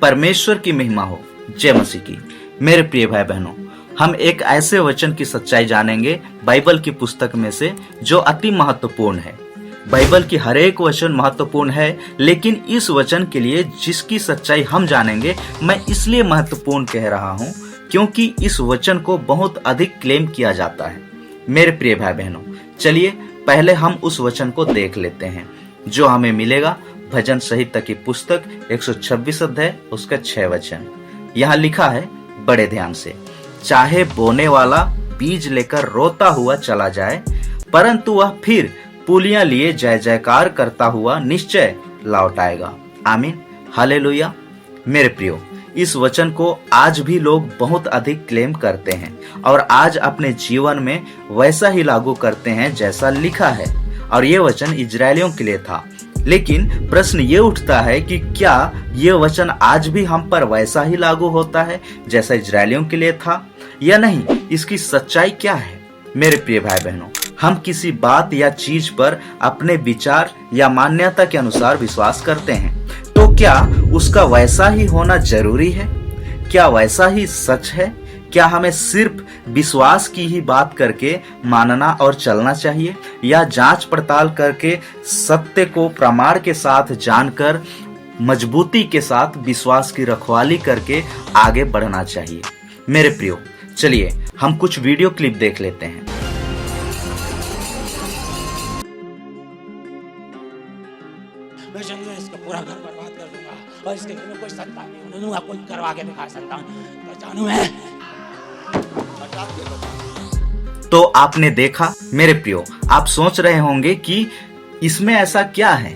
परमेश्वर की महिमा हो। जय मसीह की। मेरे प्रिय भाई बहनों, हम एक ऐसे वचन की सच्चाई जानेंगे बाइबल की पुस्तक में से जो अति महत्वपूर्ण है। बाइबल की हर एक वचन महत्वपूर्ण है, लेकिन इस वचन के लिए जिसकी सच्चाई हम जानेंगे, मैं इसलिए महत्वपूर्ण कह रहा हूं क्योंकि इस वचन को बहुत अधिक क्लेम किया जाता है। मेरे प्रिय भाई बहनों, चलिए पहले हम उस वचन को देख लेते हैं जो हमें मिलेगा भजन संहिता की पुस्तक 126 अध्याय उसका 6 वचन। यहाँ लिखा है बड़े ध्यान से, चाहे बोने वाला बीज लेकर रोता हुआ चला जाए, परंतु वह फिर पुलियां लिए जय जयकार करता हुआ निश्चय लौट आएगा। आमीन, हालेलुया। मेरे प्रियो, इस वचन को आज भी लोग बहुत अधिक क्लेम करते हैं और आज अपने जीवन में वैसा ही लागू करते हैं जैसा लिखा है। और ये वचन इजरायलियों के लिए था, लेकिन प्रश्न ये उठता है कि क्या ये वचन आज भी हम पर वैसा ही लागू होता है जैसा इजरायलियों के लिए था या नहीं? इसकी सच्चाई क्या है? मेरे प्रिय भाई बहनों, हम किसी बात या चीज पर अपने विचार या मान्यता के अनुसार विश्वास करते हैं, तो क्या उसका वैसा ही होना जरूरी है? क्या वैसा ही सच है? क्या हमें सिर्फ विश्वास की ही बात करके मानना और चलना चाहिए, या जांच पड़ताल करके सत्य को प्रमाण के साथ जानकर मजबूती के साथ विश्वास की रखवाली करके आगे बढ़ना चाहिए? मेरे प्रियो, चलिए हम कुछ वीडियो क्लिप देख लेते हैं। मैं जंगल इसका पूरा घर बर्बाद कर दूंगा और इसके घर में कोई संतान नहीं होने दूंगा। कोई करवा के दिखा संतान, पहचानू मैं। तो आपने देखा मेरे प्रियो, आप सोच रहे होंगे कि इसमें ऐसा क्या है,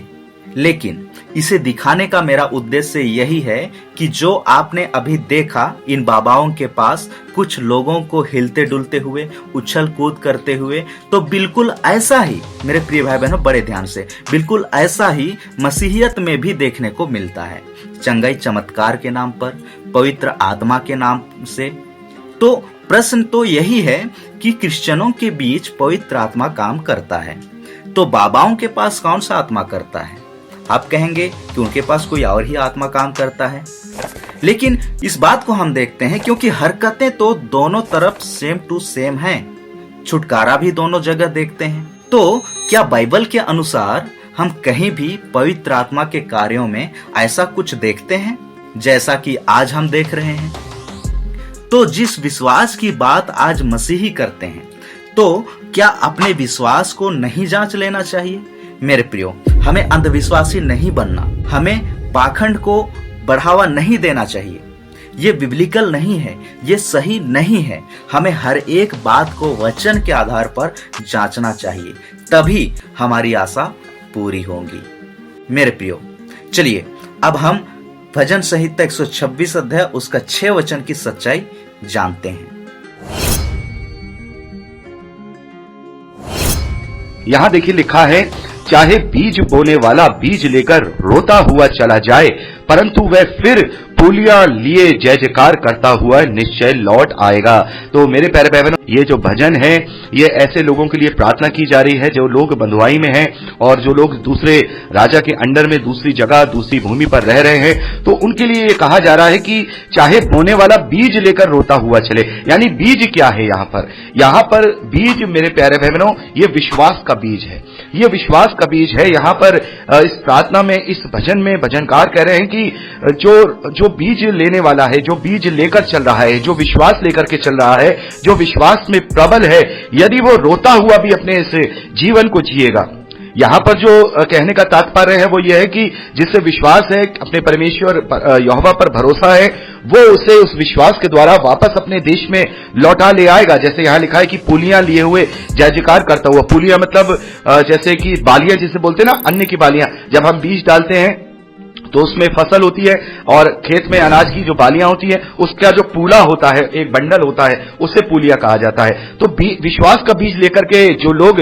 लेकिन इसे दिखाने का मेरा उद्देश्य यही है कि जो आपने अभी देखा इन बाबाओं के पास कुछ लोगों को हिलते डुलते हुए, उछल कूद करते हुए, तो बिल्कुल ऐसा ही मेरे प्रिय भाई बहनों, बड़े ध्यान से, बिल्कुल ऐसा ही मसीहियत में भी देखने को मिलता है। चंगाई चमत्कार के नाम पर, पवित्र आत्मा के नाम से। तो प्रश्न तो यही है कि क्रिश्चियनों के बीच पवित्र आत्मा काम करता है, तो बाबाओं के पास कौन सा आत्मा करता है? आप कहेंगे कि उनके पास कोई और ही आत्मा काम करता है, लेकिन इस बात को हम देखते हैं क्योंकि हरकतें तो दोनों तरफ सेम टू सेम हैं, छुटकारा भी दोनों जगह देखते हैं। तो क्या बाइबल के अनुसार हम कहीं भी पवित्र आत्मा के कार्यों में ऐसा कुछ देखते हैं जैसा कि आज हम देख रहे हैं? तो जिस विश्वास की बात आज मसीही करते हैं, तो क्या अपने विश्वास को नहीं जांच लेना चाहिए? मेरे प्रियो, हमें अंधविश्वासी नहीं बनना, हमें पाखंड को बढ़ावा नहीं देना चाहिए। ये बिब्लिकल नहीं है, ये सही नहीं है। हमें हर एक बात को वचन के आधार पर जांचना चाहिए, तभी हमारी आशा पूरी होगी। मेरे प्रियो, चलिए अब हम भजन संहिता 126 अध्याय उसका 6 वचन की सच्चाई जानते हैं। यहाँ देखिए लिखा है, चाहे बीज बोने वाला बीज लेकर रोता हुआ चला जाए, परंतु वह फिर पुलियां लिए जय जयकार करता हुआ निश्चय लौट आएगा। तो मेरे प्यारे भाई बहनों, ये जो भजन है ये ऐसे लोगों के लिए प्रार्थना की जा रही है जो लोग बंधुआई में हैं और जो लोग दूसरे राजा के अंडर में दूसरी जगह दूसरी भूमि पर रह रहे हैं। तो उनके लिए ये कहा जा रहा है कि चाहे बोने वाला बीज लेकर रोता हुआ चले। यानी बीज क्या है यहाँ पर बीज मेरे प्यारे भाई बहनों, ये विश्वास का बीज है। ये विश्वास का बीज है। यहाँ पर इस प्रार्थना में, इस भजन में भजनकार कह रहे हैं कि जो बीज लेने वाला है, जो बीज लेकर चल रहा है, जो विश्वास लेकर के चल रहा है, जो विश्वास में प्रबल है, यदि वो रोता हुआ भी अपने इस जीवन को जिएगा। यहां पर जो कहने का तात्पर्य है वो ये है कि जिससे विश्वास है, अपने परमेश्वर यहोवा पर भरोसा है, वो उसे उस विश्वास के द्वारा वापस अपने देश में लौटा ले आएगा। जैसे यहां लिखा है कि पुलियां लिए हुए जय जयकार करता हुआ। पुलियां मतलब जैसे कि बालियां जिसे बोलते हैं ना, अन्न की बालियां। जब हम बीज डालते हैं तो उसमें फसल होती है और खेत में अनाज की जो बालियां होती है उसका जो पूला होता है, एक बंडल होता है, उसे पूलिया कहा जाता है। तो विश्वास का बीज लेकर के जो लोग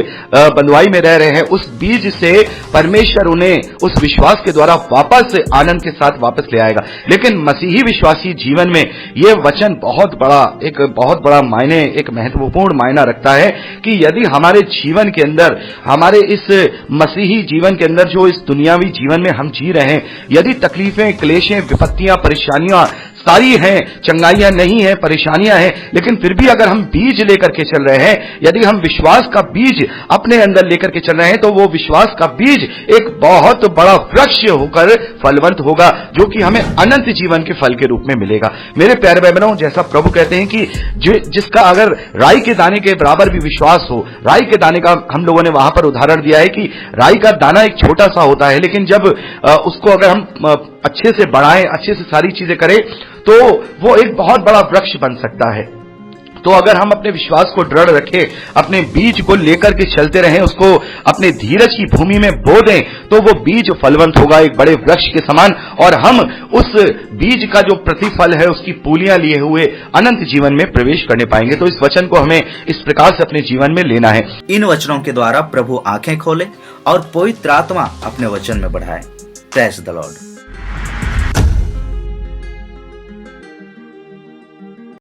बंधुआई में रह रहे हैं, उस बीज से परमेश्वर उन्हें उस विश्वास के द्वारा वापस आनंद के साथ वापस ले आएगा। लेकिन मसीही विश्वासी जीवन में यह वचन बहुत बड़ा मायने, एक महत्वपूर्ण मायना रखता है कि यदि हमारे जीवन के अंदर, हमारे इस मसीही जीवन के अंदर, जो इस दुनियावी जीवन में हम जी रहे हैं, यदि तकलीफें, क्लेशें, विपत्तियां, परेशानियां सारी हैं, चंगाइयां नहीं है, परेशानियां हैं, लेकिन फिर भी अगर हम बीज लेकर के चल रहे हैं, यदि हम विश्वास का बीज अपने अंदर लेकर के चल रहे हैं, तो वो विश्वास का बीज एक बहुत बड़ा वृक्ष होकर फलवंत होगा, जो कि हमें अनंत जीवन के फल के रूप में मिलेगा। मेरे प्यारे भाई बहनों, जैसा प्रभु कहते हैं कि जिसका अगर राई के दाने के बराबर भी विश्वास हो, राई के दाने का हम लोगों ने वहां पर उदाहरण दिया है कि राई का दाना एक छोटा सा होता है, लेकिन जब उसको अगर हम अच्छे से बढ़ाएं, अच्छे से सारी चीजें करें, तो वो एक बहुत बड़ा वृक्ष बन सकता है। तो अगर हम अपने विश्वास को दृढ़ रखें, अपने बीज को लेकर के चलते रहें, उसको अपने धीरज की भूमि में बो दें, तो वो बीज फलवंत होगा एक बड़े वृक्ष के समान, और हम उस बीज का जो प्रतिफल है, उसकी पूलियां लिए हुए अनंत जीवन में प्रवेश करने पाएंगे। तो इस वचन को हमें इस प्रकार से अपने जीवन में लेना है। इन वचनों के द्वारा प्रभु आंखें खोले और पवित्र आत्मा अपने वचन में बढ़ाए। Praise the Lord.